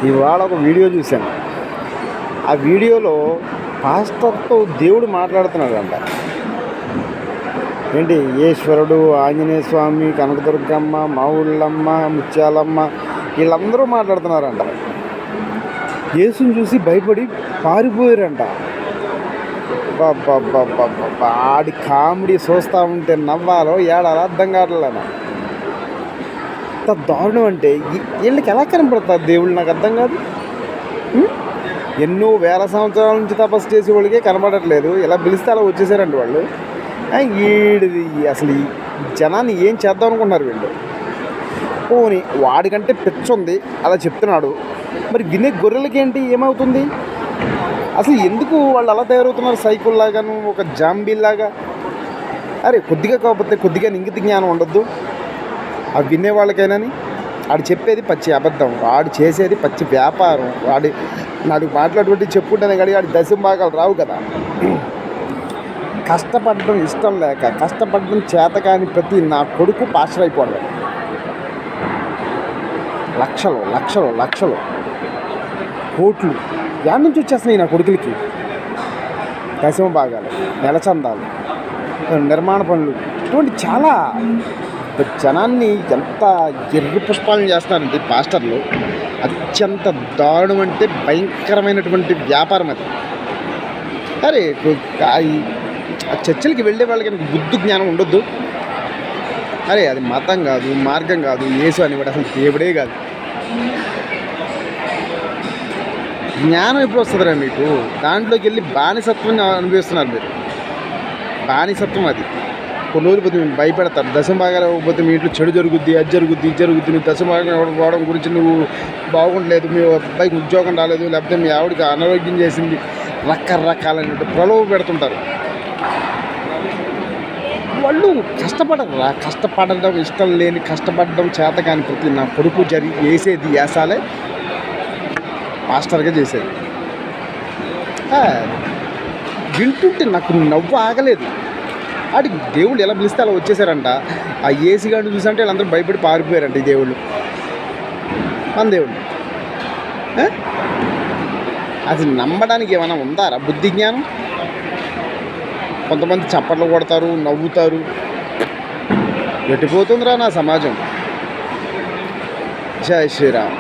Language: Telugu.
ఇవాళ ఒక వీడియో చూశాను. ఆ వీడియోలో పాస్టర్తో దేవుడు మాట్లాడుతున్నాడంట. ఏంటి ఈశ్వరుడు, ఆంజనేయ స్వామి, కనకదుర్గమ్మ, మా ఊళ్ళమ్మ, ముత్యాలమ్మ వీళ్ళందరూ మాట్లాడుతున్నారంట. యేసుని చూసి భయపడి పారిపోయారంట. ఆడి కామెడీ చూస్తూ ఉంటే నవ్వాలో ఏడాలో అర్థం కావట్లేదు. ఎంత దారుణం అంటే వీళ్ళకి ఎలా కనపడతారు దేవుళ్ళు నాకు అర్థం కాదు. ఎన్నో వేల సంవత్సరాల నుంచి తపస్సు చేసే వాళ్ళకే కనబడట్లేదు. ఇలా పిలిస్తే అలా వచ్చేసారంట వాళ్ళు. వీడిది అసలు ఈ జనాన్ని ఏం చేద్దాం అనుకుంటున్నారు వీళ్ళు. పోనీ వాడికంటే పిచ్చుంది అలా చెప్తున్నాడు, మరి వినే గొర్రెలకి ఏంటి ఏమవుతుంది? అసలు ఎందుకు వాళ్ళు అలా తయారవుతున్నారు? సైకిల్లాగాను, ఒక జాంబీలాగా. అరే కొద్దిగా కాకపోతే కొద్దిగా ఇంగిత జ్ఞానం ఉండొద్దు ఆ వినేవాళ్ళకైనాని. వాడు చెప్పేది పచ్చి అబద్ధం, వాడు చేసేది పచ్చి వ్యాపారం. నాడు మాట్లాడుకుంటే చెప్పుకుంటేనే కానీ వాడి దశంభాగాలు రావు కదా. కష్టపడడం ఇష్టం లేక, కష్టపడడం చేత కాని ప్రతి నా కొడుకు పాస్టర్ అయిపోవడం. లక్షలు లక్షలు లక్షలు కోట్లు యాడ్ నుంచి వచ్చేస్తున్నాయి నా కొడుకులకి. దశమ భాగాలు, నెలచందాలు, నిర్మాణ పనులు, ఇటువంటి చాలా జనాన్ని ఎంత ఎర్రి పుష్పాలను చేస్తున్నారంటే పాస్టర్లు. అత్యంత దారుణం అంటే భయంకరమైనటువంటి వ్యాపారం అది. అరే ఆ చర్చలకి వెళ్ళే వాళ్ళకి బుద్ధి జ్ఞానం ఉండొద్దు. అరే అది మతం కాదు, మార్గం కాదు, యేసు అనేవాడు అసలు దేవుడే కాదు. జ్ఞానం ఎప్పుడు వస్తుందిరా మీకు? దాంట్లోకి వెళ్ళి బానిసత్వం అనుభవిస్తున్నారు మీరు. బానిసత్వం అది. కొన్ని రోజులు పోతే మేము భయపెడతారు. దశభాగాలు ఇవ్వకపోతే మీ ఇంట్లో చెడు జరుగుద్ది, అది జరుగుద్ది, ఇది జరుగుద్ది, నువ్వు దశభాగం పోవడం గురించి నువ్వు బాగుండలేదు, మీ అబ్బాయికి ఉద్యోగం రాలేదు, లేకపోతే మీ ఆవిడకి అనారోగ్యం చేసింది, రకరకాలైన ప్రలోభ పెడుతుంటారు. వాళ్ళు కష్టపడరా? కష్టపడడం ఇష్టం లేని, కష్టపడడం చేత కాని ప్రతి నా కొడుకు వేసేది యాసాలే మాస్టర్గా చేసేది. వింటుంటే నాకు నవ్వు ఆగలేదు. వాడికి దేవుళ్ళు ఎలా పిలిస్తే అలా వచ్చేసారంట. ఆ ఏసీ గాడిని చూసంటే వీళ్ళందరూ భయపడి పారిపోయారంట. ఈ దేవుళ్ళు మన దేవుళ్ళు. అది నమ్మడానికి ఏమైనా ఉందారా బుద్ధి జ్ఞానం? కొంతమంది చప్పట్లు కొడతారు, నవ్వుతారు. ఎట్టిపోతుందిరా నా సమాజం. జై శ్రీరామ్.